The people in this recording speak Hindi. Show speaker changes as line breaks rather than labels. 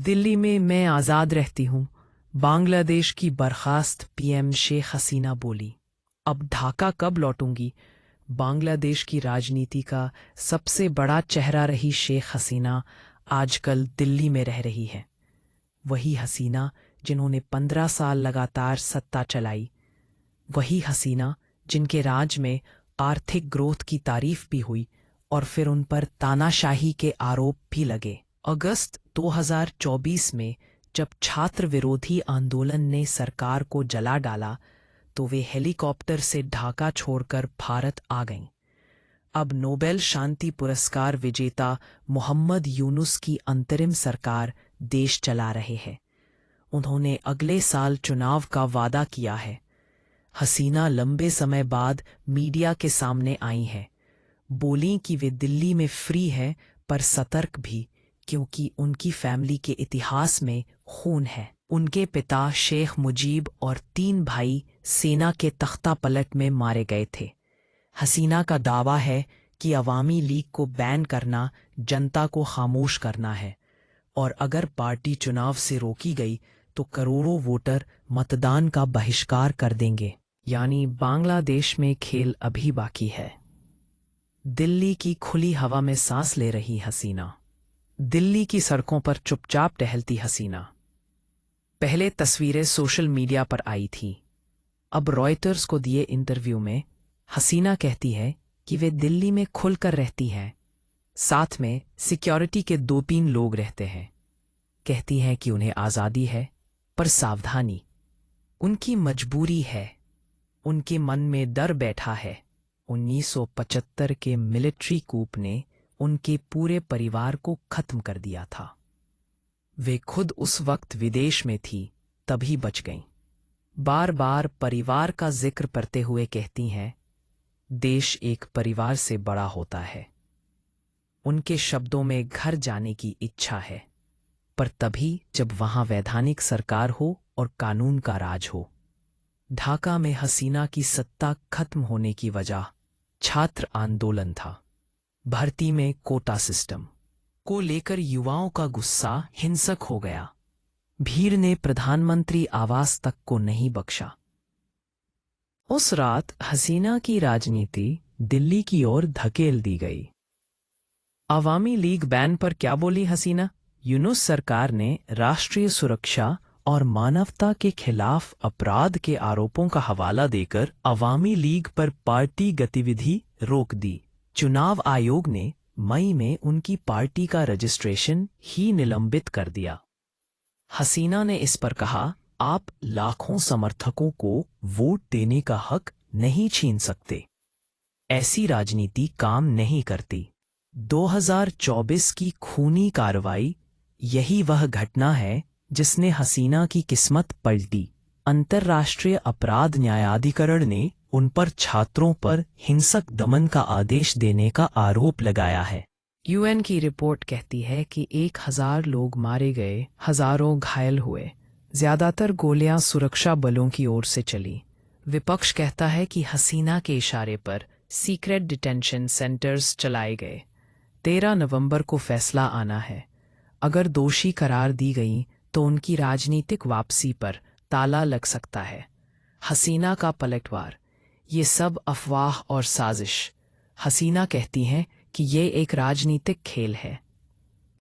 दिल्ली में मैं आज़ाद रहती हूँ, बांग्लादेश की बर्खास्त पीएम शेख हसीना बोली। अब ढाका कब लौटूंगी? बांग्लादेश की राजनीति का सबसे बड़ा चेहरा रही शेख हसीना आजकल दिल्ली में रह रही है। वही हसीना जिन्होंने 15 साल लगातार सत्ता चलाई, वही हसीना जिनके राज में आर्थिक ग्रोथ की तारीफ भी हुई और फिर उन पर तानाशाही के आरोप भी लगे। अगस्त 2024 में जब छात्र विरोधी आंदोलन ने सरकार को जला डाला तो वे हेलीकॉप्टर से ढाका छोड़कर भारत आ गईं। अब नोबेल शांति पुरस्कार विजेता मोहम्मद यूनुस की अंतरिम सरकार देश चला रहे हैं। उन्होंने अगले साल चुनाव का वादा किया है। हसीना लंबे समय बाद मीडिया के सामने आई हैं। बोलीं कि वे दिल्ली में फ्री है पर सतर्क भी, क्योंकि उनकी फैमिली के इतिहास में खून है। उनके पिता शेख मुजीब और 3 भाई सेना के तख्ता पलट में मारे गए थे। हसीना का दावा है कि अवामी लीग को बैन करना जनता को खामोश करना है और अगर पार्टी चुनाव से रोकी गई तो करोड़ों वोटर मतदान का बहिष्कार कर देंगे। यानी बांग्लादेश में खेल अभी बाकी है। दिल्ली की खुली हवा में सांस ले रही हसीना। दिल्ली की सड़कों पर चुपचाप टहलती हसीना। पहले तस्वीरें सोशल मीडिया पर आई थी। अब रॉयटर्स को दिए इंटरव्यू में हसीना कहती है कि वे दिल्ली में खुलकर रहती हैं। साथ में सिक्योरिटी के 2-3 लोग रहते हैं। कहती हैं कि उन्हें आज़ादी है पर सावधानी। उनकी मजबूरी है। उनके मन में डर बैठा है। 1975 के मिलिट्री कूप ने उनके पूरे परिवार को खत्म कर दिया था। वे खुद उस वक्त विदेश में थी, तभी बच गईं। बार बार परिवार का जिक्र करते हुए कहती हैं, देश एक परिवार से बड़ा होता है। उनके शब्दों में घर जाने की इच्छा है, पर तभी जब वहां वैधानिक सरकार हो और कानून का राज हो। ढाका में हसीना की सत्ता खत्म होने की वजह छात्र आंदोलन था। भर्ती में कोटा सिस्टम को लेकर युवाओं का गुस्सा हिंसक हो गया। भीड़ ने प्रधानमंत्री आवास तक को नहीं बख्शा। उस रात हसीना की राजनीति दिल्ली की ओर धकेल दी गई। अवामी लीग बैन पर क्या बोली हसीना? यूनुस सरकार ने राष्ट्रीय सुरक्षा और मानवता के खिलाफ अपराध के आरोपों का हवाला देकर अवामी लीग पर पार्टी गतिविधि रोक दी। चुनाव आयोग ने मई में उनकी पार्टी का रजिस्ट्रेशन ही निलंबित कर दिया। हसीना ने इस पर कहा, आप लाखों समर्थकों को वोट देने का हक नहीं छीन सकते। ऐसी राजनीति काम नहीं करती। 2024 की खूनी कार्रवाई यही वह घटना है जिसने हसीना की किस्मत पलटी। अंतर्राष्ट्रीय अपराध न्यायाधिकरण ने उन पर छात्रों पर हिंसक दमन का आदेश देने का आरोप लगाया है। यूएन की रिपोर्ट कहती है कि 1000 लोग मारे गए, हजारों घायल हुए। ज्यादातर गोलियां सुरक्षा बलों की ओर से चली। विपक्ष कहता है कि हसीना के इशारे पर सीक्रेट डिटेंशन सेंटर्स चलाए गए। 13 नवंबर को फैसला आना है। अगर दोषी करार दी गई तो उनकी राजनीतिक वापसी पर ताला लग सकता है। हसीना का पलटवार, ये सब अफवाह और साजिश। हसीना कहती हैं कि ये एक राजनीतिक खेल है।